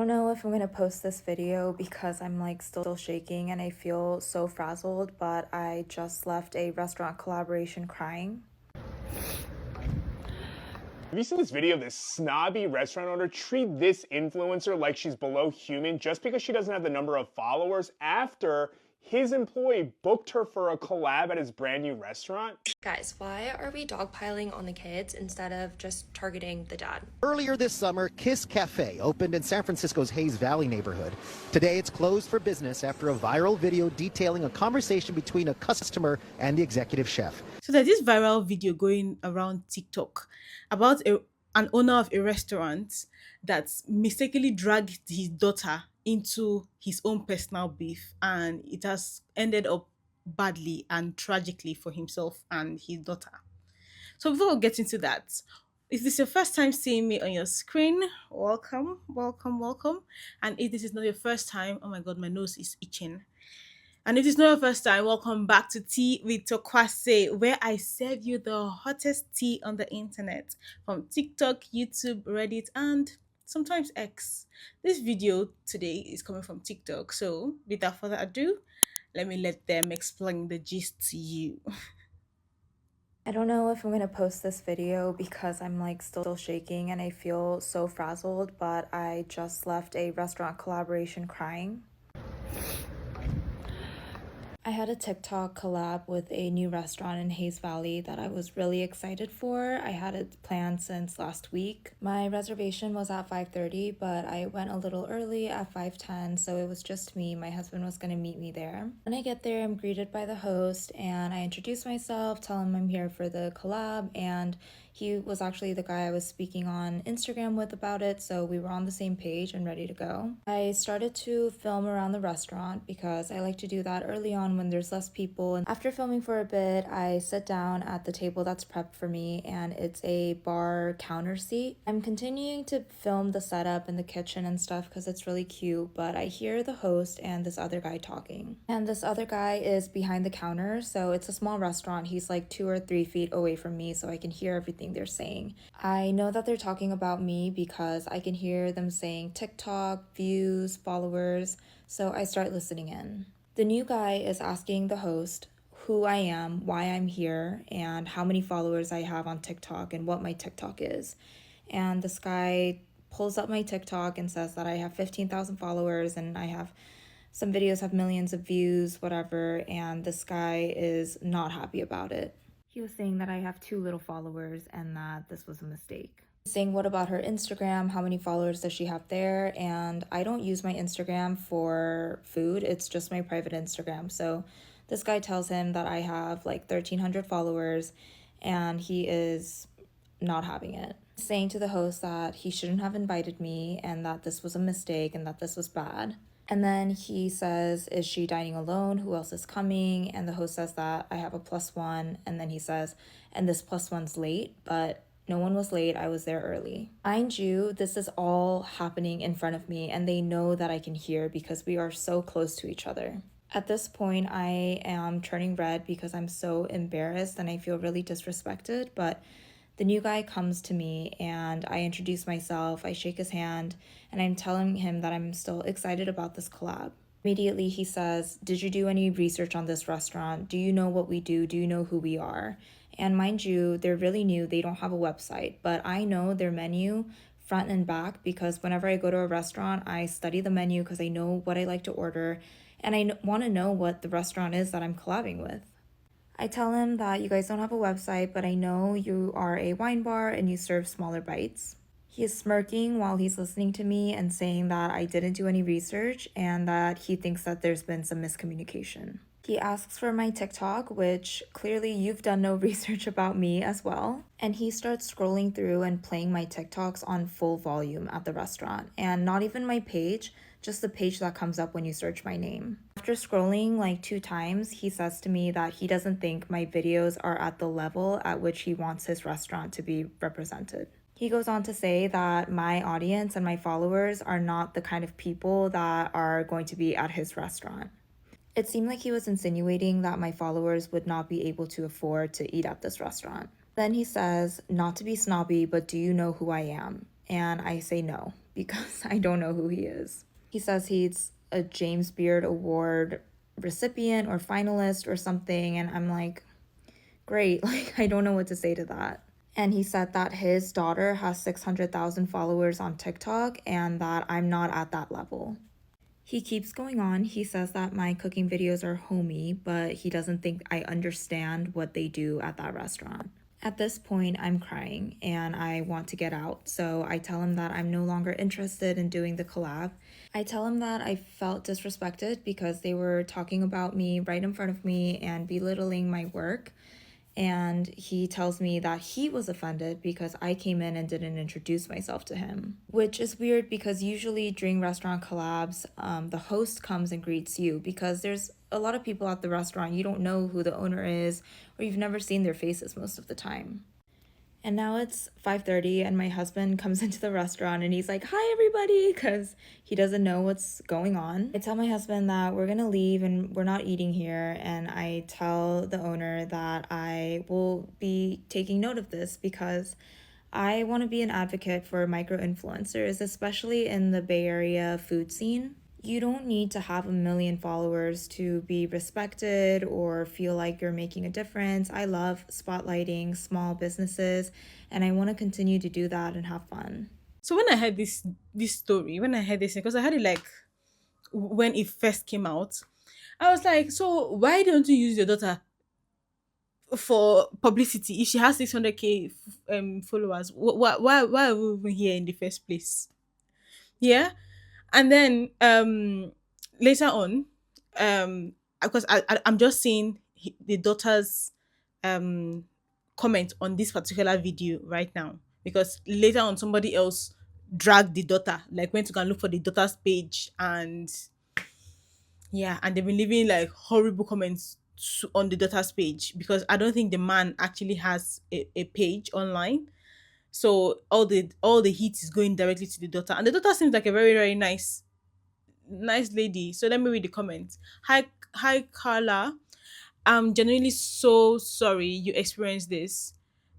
don't know if I'm gonna post this video because I'm like still shaking and I feel so frazzled, but I just left a restaurant collaboration crying. Have you seen this video of this snobby restaurant owner treat this influencer like she's below human just because she doesn't have the number of followers after his employee booked her for a collab at his brand new restaurant? Guys, why are we dogpiling on the kids instead of just targeting the dad? Earlier this summer, Kis Cafe opened in San Francisco's Hayes Valley neighborhood. Today, it's closed for business after a viral video detailing a conversation between a customer and the executive chef. So there's this viral video going around TikTok about an owner of a restaurant that mistakenly dragged his daughter into his own personal beef, and it has ended up badly and tragically for himself and his daughter. So before we get into that, if this is your first time seeing me on your screen, welcome, welcome, welcome. And if this is not your first time, oh my god, my nose is itching. And if it's not your first time, welcome back to Teawithtorkwase, where I serve you the hottest tea on the internet from TikTok, YouTube, Reddit, and sometimes X. This video today is coming from TikTok, so without further ado, let me let them explain the gist to you. I don't know if I'm gonna post this video because I'm like still shaking and I feel so frazzled, but I just left a restaurant collaboration crying. I had a TikTok collab with a new restaurant in Hayes Valley that I was really excited for. I had it planned since last week. My reservation was at 5:30, but I went a little early at 5:10, so it was just me. My husband was gonna meet me there. When I get there, I'm greeted by the host and I introduce myself, tell him I'm here for the collab, and he was actually the guy I was speaking on Instagram with about it, so we were on the same page and ready to go. I started to film around the restaurant because I like to do that early on when there's less people. And after filming for a bit, I sit down at the table that's prepped for me, and it's a bar counter seat. I'm continuing to film the setup in the kitchen and stuff because it's really cute, but I hear the host and this other guy talking. And this other guy is behind the counter, so it's a small restaurant. He's like 2 or 3 feet away from me, so I can hear everything they're saying. I know that they're talking about me because I can hear them saying TikTok, views, followers, so I start listening in. The new guy is asking the host who I am, why I'm here, and how many followers I have on TikTok and what my TikTok is. And this guy pulls up my TikTok and says that I have 15,000 followers and I have some videos have millions of views, whatever, and this guy is not happy about it. He was saying that I have too little followers and that this was a mistake. Saying what about her Instagram, how many followers does she have there, and I don't use my Instagram for food, it's just my private Instagram. So this guy tells him that I have like 1,300 followers and he is not having it. Saying to the host that he shouldn't have invited me and that this was a mistake and that this was bad. And then he says, is she dining alone? Who else is coming? And the host says that I have a +1. And then he says, and this +1's late, but no one was late. I was there early. Mind you, this is all happening in front of me and they know that I can hear because we are so close to each other. At this point, I am turning red because I'm so embarrassed and I feel really disrespected, but the new guy comes to me and I introduce myself, I shake his hand, and I'm telling him that I'm still excited about this collab. Immediately he says, did you do any research on this restaurant? Do you know what we do? Do you know who we are? And mind you, they're really new, they don't have a website, but I know their menu front and back because whenever I go to a restaurant, I study the menu because I know what I like to order and I want to know what the restaurant is that I'm collabing with. I tell him that you guys don't have a website, but I know you are a wine bar and you serve smaller bites. He is smirking while he's listening to me and saying that I didn't do any research and that he thinks that there's been some miscommunication. He asks for my TikTok, which clearly you've done no research about me as well. And he starts scrolling through and playing my TikToks on full volume at the restaurant. And not even my page, just the page that comes up when you search my name. After scrolling like 2 times, he says to me that he doesn't think my videos are at the level at which he wants his restaurant to be represented. He goes on to say that my audience and my followers are not the kind of people that are going to be at his restaurant. It seemed like he was insinuating that my followers would not be able to afford to eat at this restaurant. Then he says, not to be snobby, but do you know who I am? And I say no. because I don't know who he is. He says he's a James Beard Award recipient or finalist or something, and I'm like, great, like I don't know what to say to that. And he said that his daughter has 600,000 followers on TikTok and that I'm not at that level. He keeps going on. He says that my cooking videos are homey, but he doesn't think I understand what they do at that restaurant. At this point, I'm crying and I want to get out, so I tell him that I'm no longer interested in doing the collab. I tell him that I felt disrespected because they were talking about me right in front of me and belittling my work. And he tells me that he was offended because I came in and didn't introduce myself to him, which is weird because usually during restaurant collabs, the host comes and greets you because there's a lot of people at the restaurant. You don't know who the owner is or you've never seen their faces most of the time. And now it's 5:30 and my husband comes into the restaurant and he's like, "Hi everybody," because he doesn't know what's going on. I tell my husband that we're gonna leave and we're not eating here, and I tell the owner that I will be taking note of this because I want to be an advocate for micro influencers, especially in the Bay Area food scene. You don't need to have 1 million followers to be respected or feel like you're making a difference. I love spotlighting small businesses and I want to continue to do that and have fun. So when I heard this story, when I heard this, because I heard it like when it first came out, I was like, so why don't you use your daughter for publicity if she has 600k followers? Why are we even here in the first place? Yeah. And then later on, because I'm just seeing the daughter's um comment on this particular video right now, because later on somebody else dragged the daughter, like went to go and look for the daughter's page, and yeah, and they've been leaving like horrible comments on the daughter's page, because I don't think the man actually has a page online. So all the heat is going directly to the daughter, and the daughter seems like a very very nice lady. So let me read the comments. Hi Carla, I'm genuinely so sorry you experienced this.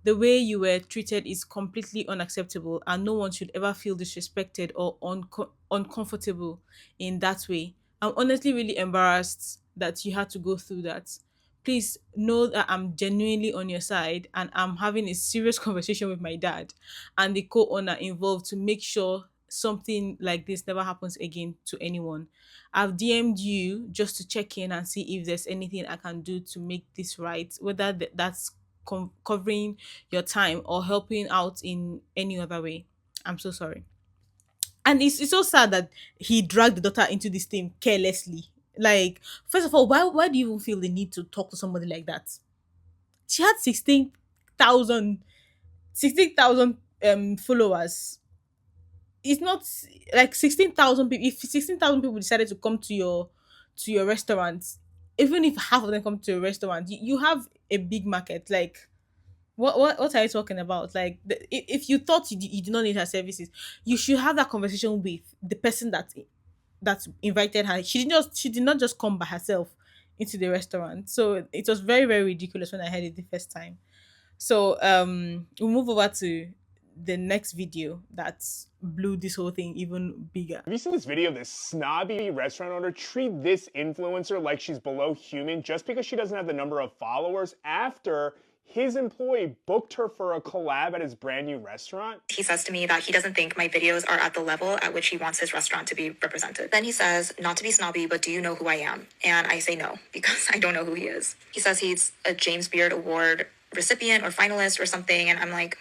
The way you were treated is completely unacceptable, and no one should ever feel disrespected or uncomfortable in that way. I'm honestly really embarrassed that you had to go through that. Please know that I'm genuinely on your side, and I'm having a serious conversation with my dad and the co owner involved to make sure something like this never happens again to anyone. I've DM'd you just to check in and see if there's anything I can do to make this right, whether that's covering your time or helping out in any other way. I'm so sorry. And it's so sad that he dragged the daughter into this thing carelessly. Like, first of all, why do you even feel the need to talk to somebody like that? She had 16,000 followers. It's not like 16,000 people. If 16,000 people decided to come to your restaurant, even if half of them come to your restaurant, you have a big market. Like, what are you talking about? Like, if you thought you did not need her services, you should have that conversation with the person that invited her. She did not just come by herself into the restaurant. So it was very very ridiculous when I heard it the first time. So we'll move over to the next video that blew this whole thing even bigger. Have you seen this video of this snobby restaurant owner treat this influencer like she's below human just because she doesn't have the number of followers after his employee booked her for a collab at his brand new restaurant? He says to me that he doesn't think my videos are at the level at which he wants his restaurant to be represented. Then he says, not to be snobby, but do you know who I am? And I say no, because I don't know who he is. He says he's a James Beard Award recipient or finalist or something, and I'm like,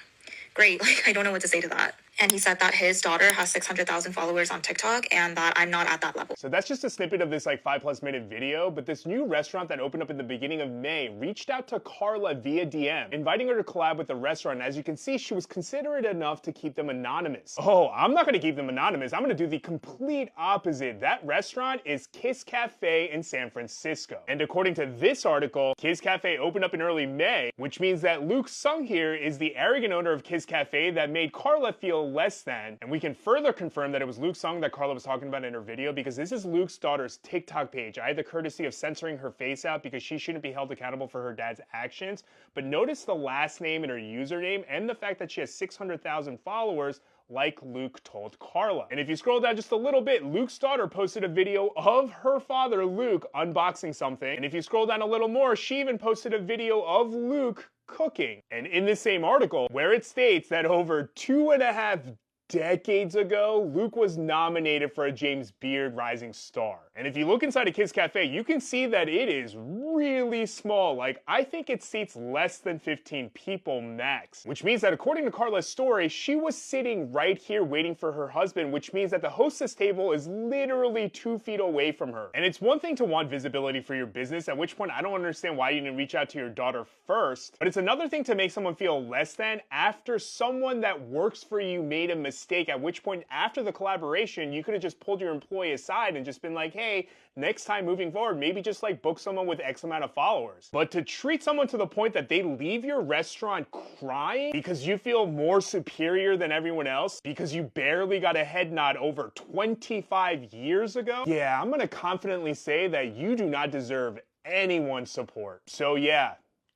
great, like I don't know what to say to that. And he said that his daughter has 600,000 followers on TikTok and that I'm not at that level. So that's just a snippet of this like 5+ minute video, but this new restaurant that opened up in the beginning of May reached out to Carla via DM, inviting her to collab with the restaurant. And as you can see, she was considerate enough to keep them anonymous. Oh, I'm not gonna keep them anonymous. I'm gonna do the complete opposite. That restaurant is Kis Cafe in San Francisco. And according to this article, Kis Cafe opened up in early May, which means that Luke Sung here is the arrogant owner of Kis Cafe that made Carla feel less than. And we can further confirm that it was Luke Sung that Carla was talking about in her video, because this is Luke's daughter's TikTok page. I had the courtesy of censoring her face out because she shouldn't be held accountable for her dad's actions. But notice the last name in her username and the fact that she has 600,000 followers like Luke told Carla. And if you scroll down just a little bit, Luke's daughter posted a video of her father, Luke, unboxing something. And if you scroll down a little more, she even posted a video of Luke cooking. And in the same article, where it states that over 2.5 decades ago, Luke was nominated for a James Beard Rising Star. And if you look inside a Kis Cafe, you can see that it is really small. Like, I think it seats less than 15 people max, which means that according to Carla's story, she was sitting right here waiting for her husband, which means that the hostess table is literally 2 feet away from her. And it's one thing to want visibility for your business, at which point I don't understand why you didn't reach out to your daughter first, but it's another thing to make someone feel less than after someone that works for you made a mistake, at which point after the collaboration, you could have just pulled your employee aside and just been like, hey, next time moving forward, maybe just like book someone with X amount of followers. But to treat someone to the point that they leave your restaurant crying because you feel more superior than everyone else because you barely got a head nod over 25 years ago, yeah, I'm gonna confidently say that you do not deserve anyone's support. So yeah,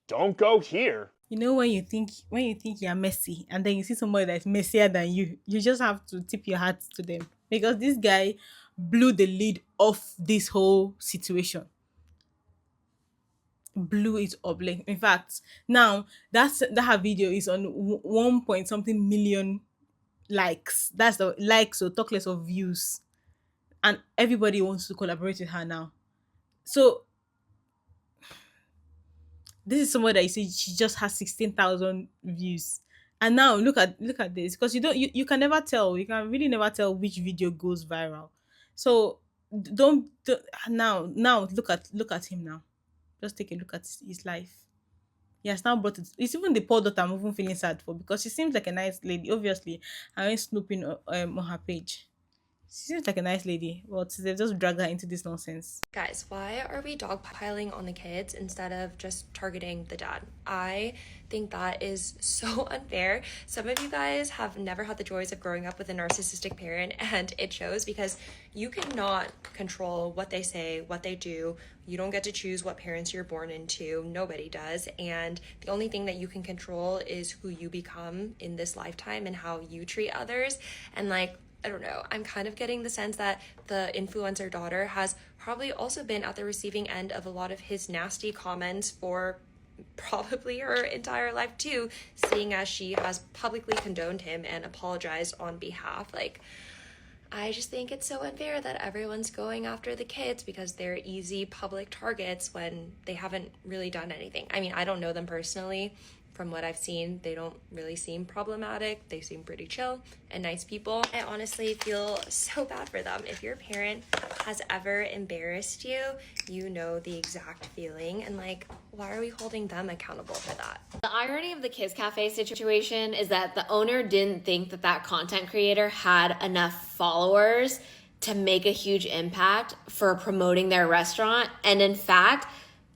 don't go here. You know, when you think you're messy and then you see somebody that's messier than you just have to tip your hat to them, because this guy blew the lid off this whole situation. Blew it up. Like, in fact, now that her video is on 1 point something million likes. That's the likes, so talk less of views, and everybody wants to collaborate with her now. So this is someone that you see she just has 16,000 views, and now look at this, because you can never tell, you can really never tell which video goes viral. So don't now look at him now. Just take a look at his life. He has now brought it. It's even the poor daughter I'm even feeling sad for, because she seems like a nice lady. Obviously, I went snooping on her page. She seems like a nice lady, but they've just dragged her into this nonsense. Guys, why are we dogpiling on the kids instead of just targeting the dad? I think that is so unfair. Some of you guys have never had the joys of growing up with a narcissistic parent, and it shows, because you cannot control what they say, what they do. You don't get to choose what parents you're born into. Nobody does. And the only thing that you can control is who you become in this lifetime and how you treat others. And like, I don't know, I'm kind of getting the sense that the influencer daughter has probably also been at the receiving end of a lot of his nasty comments for probably her entire life too, seeing as she has publicly condoned him and apologized on behalf. Like, I just think it's so unfair that everyone's going after the kids because they're easy public targets when they haven't really done anything. I mean, I don't know them personally. From what I've seen, they don't really seem problematic. They seem pretty chill and nice people. I honestly feel so bad for them. If your parent has ever embarrassed you, you know the exact feeling. And like, why are we holding them accountable for that? The irony of the Kis Cafe situation is that the owner didn't think that that content creator had enough followers to make a huge impact for promoting their restaurant. And in fact,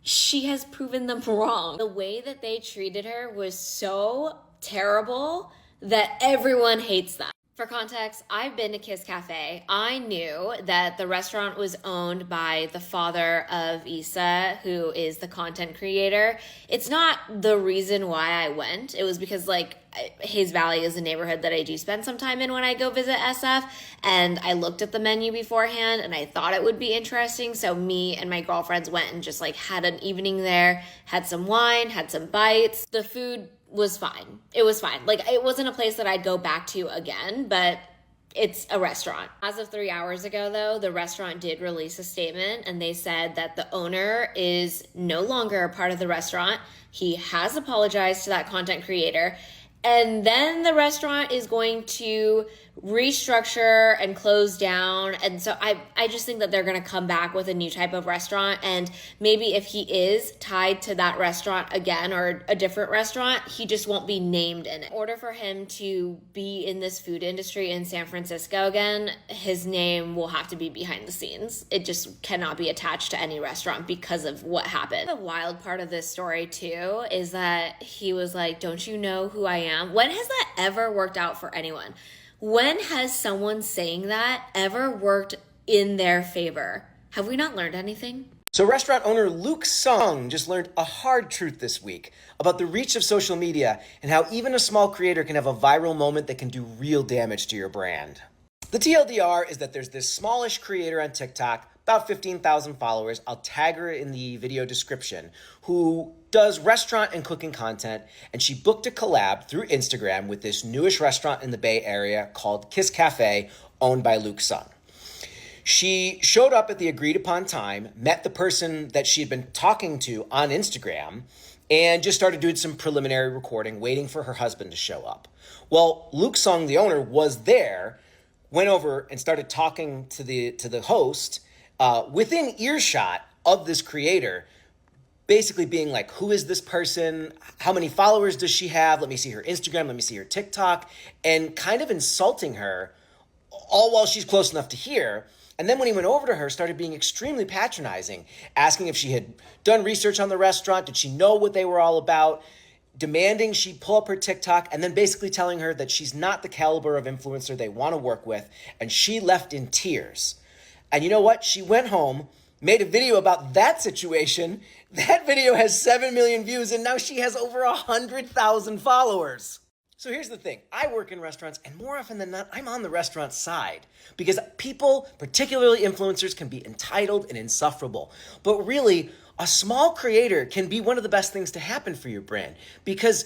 she has proven them wrong. The way that they treated her was so terrible that everyone hates them. For context, I've been to Kis Cafe. I knew that the restaurant was owned by the father of Issa, who is the content creator. It's not the reason why I went. It was because like Hayes Valley is a neighborhood that I do spend some time in when I go visit SF, and I looked at the menu beforehand and I thought it would be interesting. So me and my girlfriends went and just like had an evening there, had some wine, had some bites. The food was fine. It was fine. Like, it wasn't a place that I'd go back to again, but it's a restaurant. As of 3 hours ago, though, the restaurant did release a statement, and they said that the owner is no longer a part of the restaurant. He has apologized to that content creator, and then the restaurant is going to restructure and close down. And so I just think that they're going to come back with a new type of restaurant. And maybe if he is tied to that restaurant again or a different restaurant, he just won't be named in it. In order for him to be in this food industry in San Francisco again, his name will have to be behind the scenes. It just cannot be attached to any restaurant because of what happened. The wild part of this story too is that he was like, don't you know who I am? When has that ever worked out for anyone? When has someone saying that ever worked in their favor? Have we not learned anything? So restaurant owner Luke Sung just learned a hard truth this week about the reach of social media and how even a small creator can have a viral moment that can do real damage to your brand. The TLDR is that there's this smallish creator on TikTok, about 15,000 followers, I'll tag her in the video description, who does restaurant and cooking content, and she booked a collab through Instagram with this newish restaurant in the Bay Area called Kis Cafe, owned by Luke Sung. She showed up at the agreed upon time, met the person that she had been talking to on Instagram, and just started doing some preliminary recording, waiting for her husband to show up. Well, Luke Sung, the owner, was there, went over and started talking to the host within earshot of this creator, basically being like, who is this person? How many followers does she have? Let me see her Instagram. Let me see her TikTok. And kind of insulting her, all while she's close enough to hear. And then when he went over to her, started being extremely patronizing, asking if she had done research on the restaurant, did she know what they were all about, demanding she pull up her TikTok, and then basically telling her that she's not the caliber of influencer they want to work with, and she left in tears. And you know what? She went home, made a video about that situation. That video has 7 million views, and now she has over 100,000 followers. So here's the thing. I work in restaurants, and more often than not, I'm on the restaurant side because people, particularly influencers, can be entitled and insufferable. But really, a small creator can be one of the best things to happen for your brand because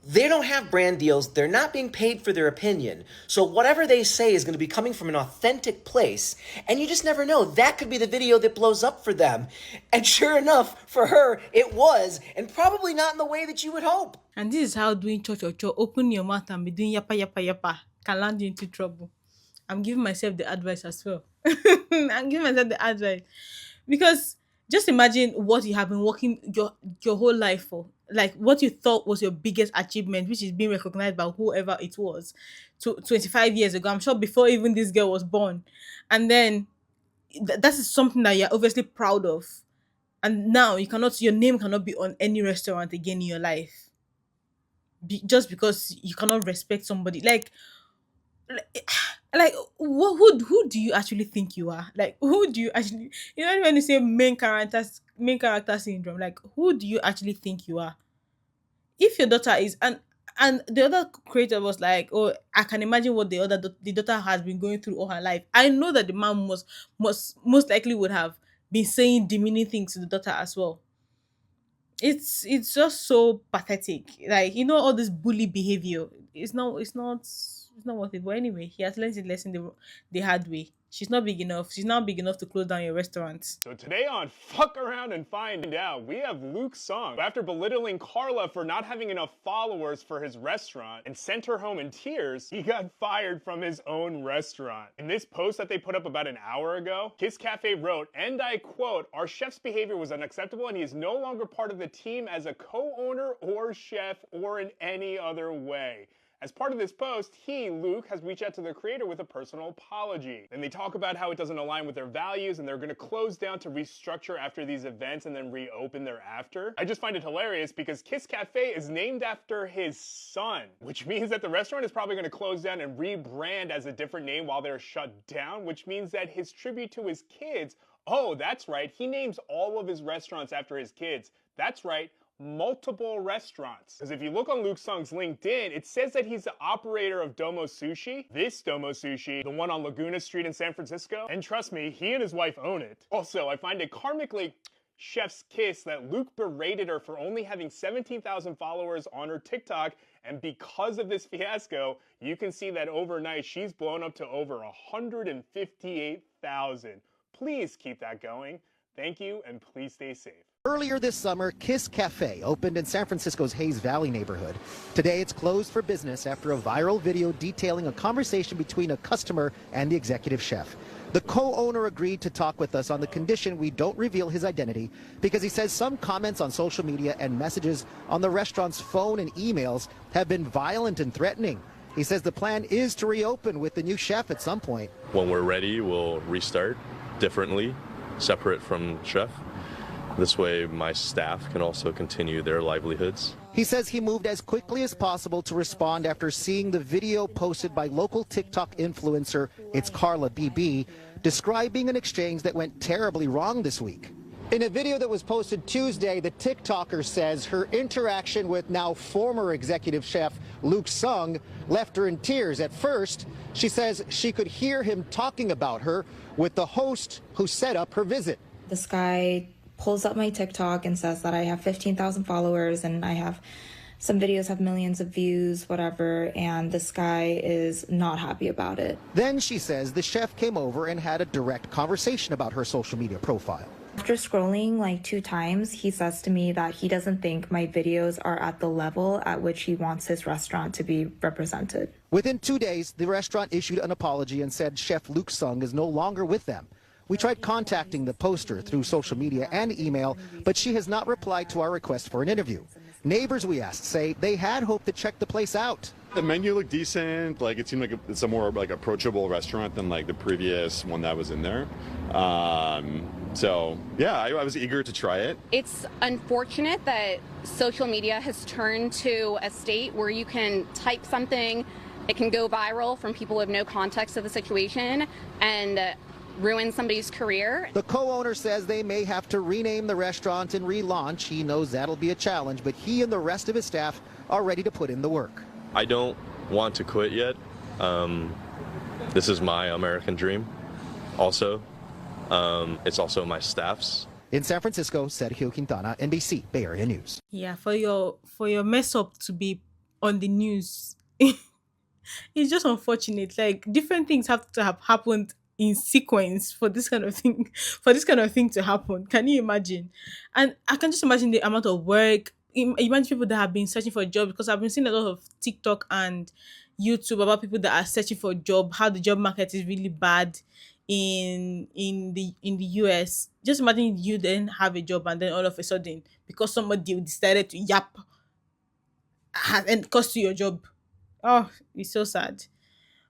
they don't have brand deals. They're not being paid for their opinion. So whatever they say is going to be coming from an authentic place. And you just never know. That could be the video that blows up for them. And sure enough, for her, it was. And probably not in the way that you would hope. And this is how doing cho-cho-cho, open your mouth and be doing yappa yappa yappa, can land you into trouble. I'm giving myself the advice as well. I'm giving myself the advice. Because just imagine what you have been working your whole life for. Like what you thought was your biggest achievement, which is being recognized by whoever it was 25 years ago. I'm sure before even this girl was born. And then that is something that you're obviously proud of. And now your name cannot be on any restaurant again in your life. Just because you cannot respect somebody. Who do you actually think you are? Like, who do you actually, when you say main character syndrome, like, who do you actually think you are? If your daughter is, and the other creator was like, oh, I can imagine what the daughter has been going through all her life. I know that the mom most likely would have been saying demeaning things to the daughter as well. It's just so pathetic. Like, all this bully behavior. It's not worth it. But anyway, he has learned his lesson the hard way. She's not big enough. She's not big enough to close down your restaurant. So today on Fuck Around and Find Out, we have Luke Sung. After belittling Carla for not having enough followers for his restaurant and sent her home in tears, he got fired from his own restaurant. In this post that they put up about an hour ago, Kis Cafe wrote, and I quote, "Our chef's behavior was unacceptable and he is no longer part of the team as a co-owner or chef or in any other way." As part of this post, Luke, has reached out to the creator with a personal apology. And they talk about how it doesn't align with their values and they're going to close down to restructure after these events and then reopen thereafter. I just find it hilarious because Kis Cafe is named after his son, which means that the restaurant is probably going to close down and rebrand as a different name while they're shut down, which means that his tribute to his kids, oh, that's right, he names all of his restaurants after his kids. That's right. Multiple restaurants. Because if you look on Luke Sung's LinkedIn, it says that he's the operator of Domo Sushi. This Domo Sushi, the one on Laguna Street in San Francisco. And trust me, he and his wife own it. Also, I find it karmically chef's kiss that Luke berated her for only having 17,000 followers on her TikTok. And because of this fiasco, you can see that overnight she's blown up to over 158,000. Please keep that going. Thank you, and please stay safe. Earlier this summer, Kis Cafe opened in San Francisco's Hayes Valley neighborhood. Today, it's closed for business after a viral video detailing a conversation between a customer and the executive chef. The co-owner agreed to talk with us on the condition we don't reveal his identity because he says some comments on social media and messages on the restaurant's phone and emails have been violent and threatening. He says the plan is to reopen with the new chef at some point. When we're ready, we'll restart differently, separate from chef. This way, my staff can also continue their livelihoods. He says he moved as quickly as possible to respond after seeing the video posted by local TikTok influencer, It's Carla BB, describing an exchange that went terribly wrong this week. In a video that was posted Tuesday, the TikToker says her interaction with now former executive chef Luke Sung left her in tears. At first, she says she could hear him talking about her with the host who set up her visit. This guy pulls up my TikTok and says that I have 15,000 followers and I have some videos have millions of views, whatever, and this guy is not happy about it. Then she says the chef came over and had a direct conversation about her social media profile. After scrolling like 2 times, he says to me that he doesn't think my videos are at the level at which he wants his restaurant to be represented. Within 2 days, the restaurant issued an apology and said Chef Luke Sung is no longer with them. We tried contacting the poster through social media and email, but she has not replied to our request for an interview. Neighbors we asked say they had hoped to check the place out. The menu looked decent. Like, it seemed like it's a more like approachable restaurant than like the previous one that was in there. So yeah, I was eager to try it. It's unfortunate that social media has turned to a state where you can type something, it can go viral from people who have no context of the situation and ruin somebody's career. The co-owner says they may have to rename the restaurant and relaunch. He knows that'll be a challenge, but he and the rest of his staff are ready to put in the work. I don't want to quit yet. This is my American dream also. It's also my staff's. In San Francisco, Sergio Quintana, NBC, Bay Area News. Yeah, for your mess up to be on the news, it's just unfortunate. Like, different things have to have happened in sequence for this kind of thing to happen. Can you imagine? And I can just imagine the amount of work. Imagine people that have been searching for a job, because I've been seeing a lot of TikTok and YouTube about people that are searching for a job, how the job market is really bad in the US. Just imagine you then have a job and then all of a sudden, because somebody decided to yap and cost you your job. Oh, it's so sad.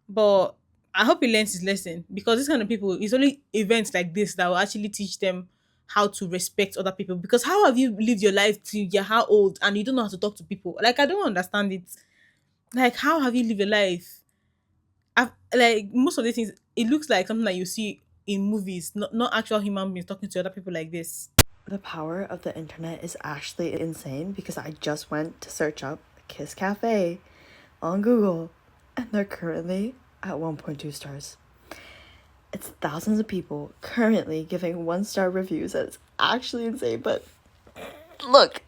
But I hope he learns his lesson, because this kind of people, it's only events like this that will actually teach them how to respect other people. Because how have you lived your life till you're how old and you don't know how to talk to people? Like, I don't understand it. Like, how have you lived your life? Like, most of the things, it looks like something that you see in movies, not actual human beings talking to other people like this. The power of the internet is actually insane, because I just went to search up Kis Cafe on Google and they're currently at 1.2 stars. It's thousands of people currently giving 1-star reviews. That's actually insane, but look.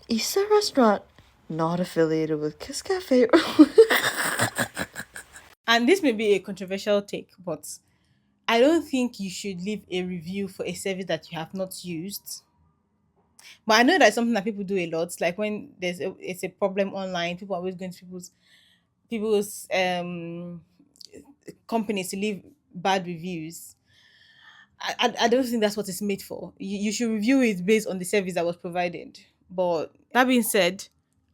Issa restaurant not affiliated with Kis Cafe. And this may be a controversial take, but I don't think you should leave a review for a service that you have not used. But I know that's something that people do a lot. Like, when it's a problem online, people are always going to people's companies to leave bad reviews. I don't think that's what it's made for. You should review it based on the service that was provided. But that being said,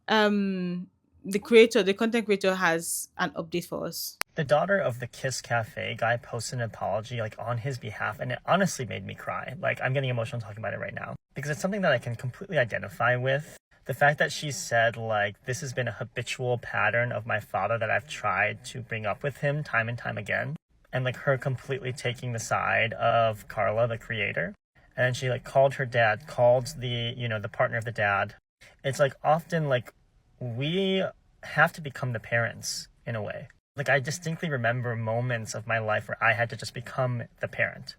the content creator has an update for us. The daughter of the Kis Cafe guy posted an apology like on his behalf, and it honestly made me cry. Like, I'm getting emotional talking about it right now, because it's something that I can completely identify with. The fact that she said, like, this has been a habitual pattern of my father that I've tried to bring up with him time and time again. And like, her completely taking the side of Carla, the creator. And then she like called her dad, called the, the partner of the dad. It's like, often like, we have to become the parents in a way. Like, I distinctly remember moments of my life where I had to just become the parent.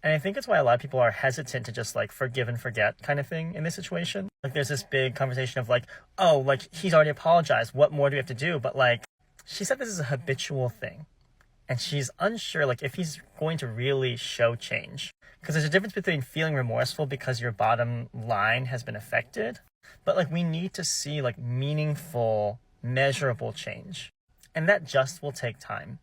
And I think it's why a lot of people are hesitant to just like forgive and forget kind of thing in this situation. Like, there's this big conversation of like, oh, like, he's already apologized. What more do we have to do? But like, she said this is a habitual thing. And she's unsure, like, if he's going to really show change. Because there's a difference between feeling remorseful because your bottom line has been affected. But like, we need to see like meaningful, measurable change. And that just will take time.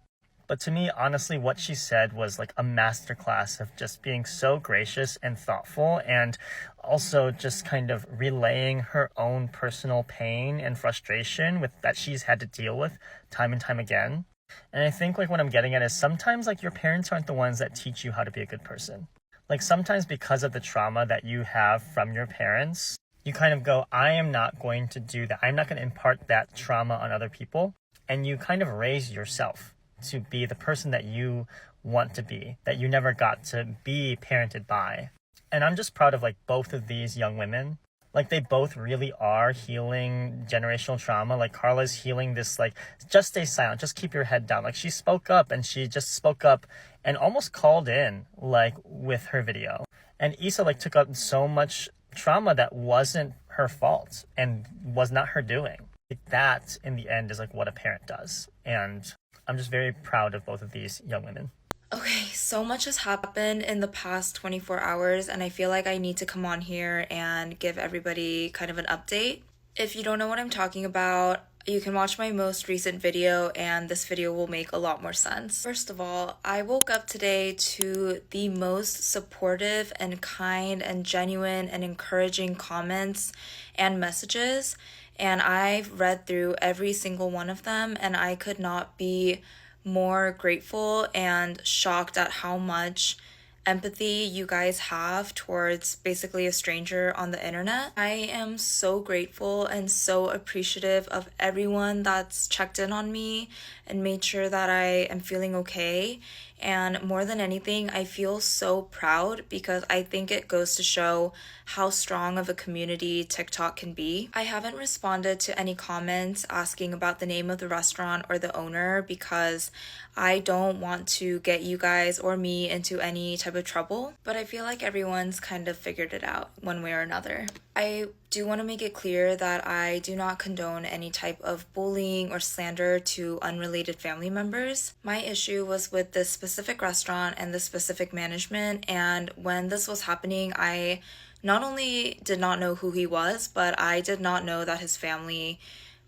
But to me, honestly, what she said was like a masterclass of just being so gracious and thoughtful, and also just kind of relaying her own personal pain and frustration with that she's had to deal with time and time again. And I think like what I'm getting at is sometimes like your parents aren't the ones that teach you how to be a good person. Like, sometimes because of the trauma that you have from your parents, you kind of go, I am not going to do that. I'm not going to impart that trauma on other people. And you kind of raise yourself to be the person that you want to be, that you never got to be parented by. And I'm just proud of like both of these young women. Like they both really are healing generational trauma. Like Carla's healing this, like, just stay silent, just keep your head down. Like she spoke up and she just spoke up and almost called in like with her video. And Issa like took up so much trauma that wasn't her fault and was not her doing. Like, that in the end is like what a parent does. And I'm just very proud of both of these young women. Okay, so much has happened in the past 24 hours, and I feel like I need to come on here and give everybody kind of an update. If you don't know what I'm talking about, you can watch my most recent video, and this video will make a lot more sense. First of all, I woke up today to the most supportive and kind and genuine and encouraging comments and messages, and I've read through every single one of them, and I could not be more grateful and shocked at how much empathy you guys have towards basically a stranger on the internet. I am so grateful and so appreciative of everyone that's checked in on me and made sure that I am feeling okay. And more than anything, I feel so proud because I think it goes to show how strong of a community TikTok can be. I haven't responded to any comments asking about the name of the restaurant or the owner because I don't want to get you guys or me into any type of trouble, but I feel like everyone's kind of figured it out one way or another. I do want to make it clear that I do not condone any type of bullying or slander to unrelated family members. My issue was with this specific restaurant and the specific management, and when this was happening, I not only did not know who he was, but I did not know that his family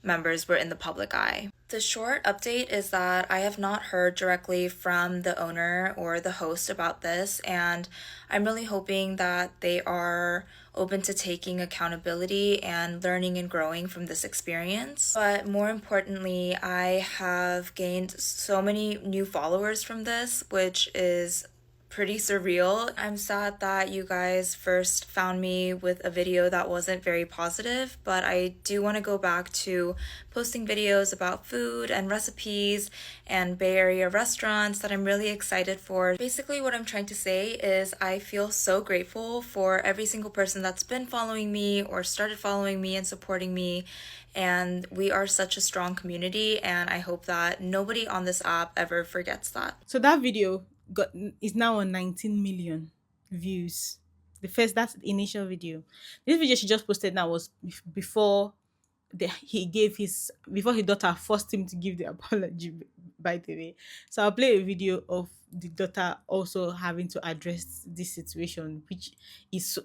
members were in the public eye. The short update is that I have not heard directly from the owner or the host about this, and I'm really hoping that they are open to taking accountability and learning and growing from this experience. But more importantly, I have gained so many new followers from this, which is pretty surreal. I'm sad that you guys first found me with a video that wasn't very positive, but I do want to go back to posting videos about food and recipes and Bay Area restaurants that I'm really excited for. Basically, what I'm trying to say is I feel so grateful for every single person that's been following me or started following me and supporting me, and we are such a strong community, and I hope that nobody on this app ever forgets that. So that video is now on 19 million views. That's the initial video. This video she just posted now was before before his daughter forced him to give the apology, by the way. So I'll play a video of the daughter also having to address this situation,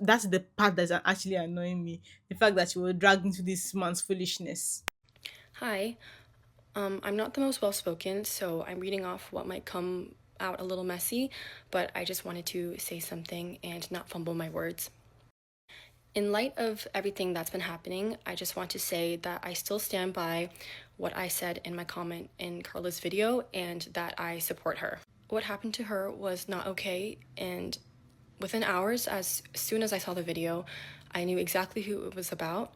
that's the part that's actually annoying me. The fact that she was dragged into this man's foolishness. Hi, I'm not the most well-spoken, so I'm reading off what might come out a little messy, but I just wanted to say something and not fumble my words. In light of everything that's been happening, I just want to say that I still stand by what I said in my comment in Carla's video and that I support her. What happened to her was not okay, and within hours, as soon as I saw the video, I knew exactly who it was about.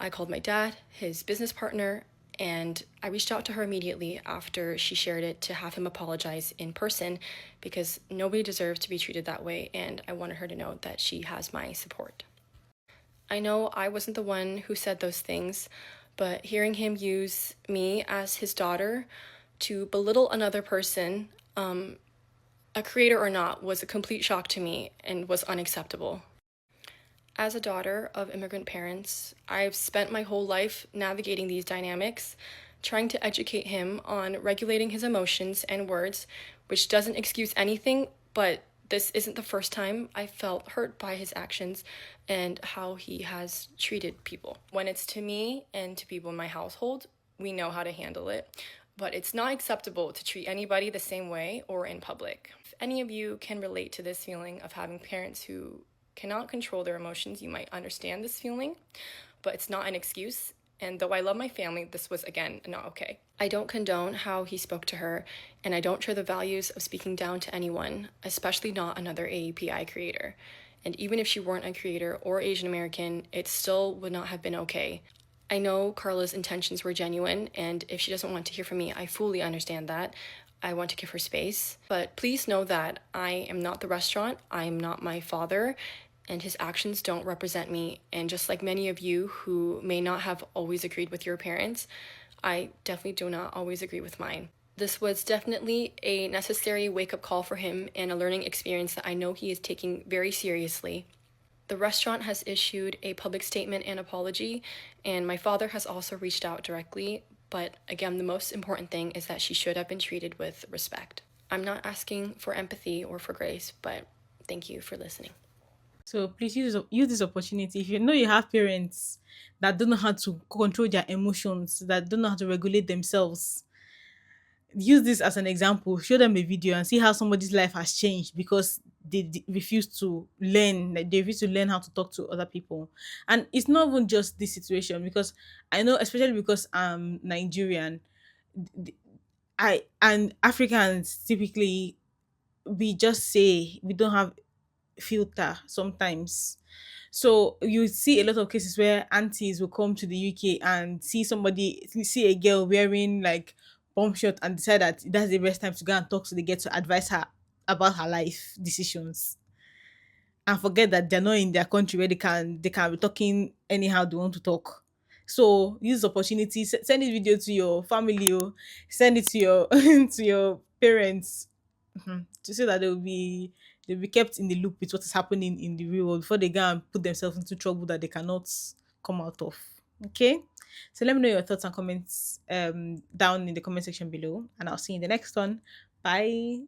I called my dad, his business partner, and I reached out to her immediately after she shared it to have him apologize in person because nobody deserves to be treated that way, and I wanted her to know that she has my support. I know I wasn't the one who said those things, but hearing him use me as his daughter to belittle another person, a creator or not, was a complete shock to me and was unacceptable. As a daughter of immigrant parents, I've spent my whole life navigating these dynamics, trying to educate him on regulating his emotions and words, which doesn't excuse anything, but this isn't the first time I felt hurt by his actions and how he has treated people. When it's to me and to people in my household, we know how to handle it, but it's not acceptable to treat anybody the same way or in public. If any of you can relate to this feeling of having parents who cannot control their emotions, you might understand this feeling, but it's not an excuse. And though I love my family, this was, again, not okay. I don't condone how he spoke to her, and I don't share the values of speaking down to anyone, especially not another AAPI creator. And even if she weren't a creator or Asian American, it still would not have been okay. I know Carla's intentions were genuine, and if she doesn't want to hear from me, I fully understand that. I want to give her space. But please know that I am not the restaurant, I am not my father, and his actions don't represent me. And just like many of you who may not have always agreed with your parents, I definitely do not always agree with mine. This was definitely a necessary wake-up call for him and a learning experience that I know he is taking very seriously. The restaurant has issued a public statement and apology, and my father has also reached out directly, but again, the most important thing is that she should have been treated with respect. I'm not asking for empathy or for grace, but thank you for listening. So please use this opportunity. If you know you have parents that don't know how to control their emotions, that don't know how to regulate themselves, use this as an example. Show them a video and see how somebody's life has changed because they refuse to learn. Like they refuse to learn how to talk to other people. And it's not even just this situation, because I know, especially because I'm Nigerian, th- I and Africans typically, we just say we don't have filter sometimes. So you see a lot of cases where aunties will come to the UK and see a girl wearing like bomb shot and decide that that's the best time to go and talk to the girl to advise her about her life decisions, and forget that they're not in their country where they can be talking anyhow they want to talk. So use the opportunity, send this video to your family, or send it to your to your parents, to say that they'll be kept in the loop with what is happening in the real world before they go and put themselves into trouble that they cannot come out of. Okay. So let me know your thoughts and comments down in the comment section below, and I'll see you in the next one. Bye.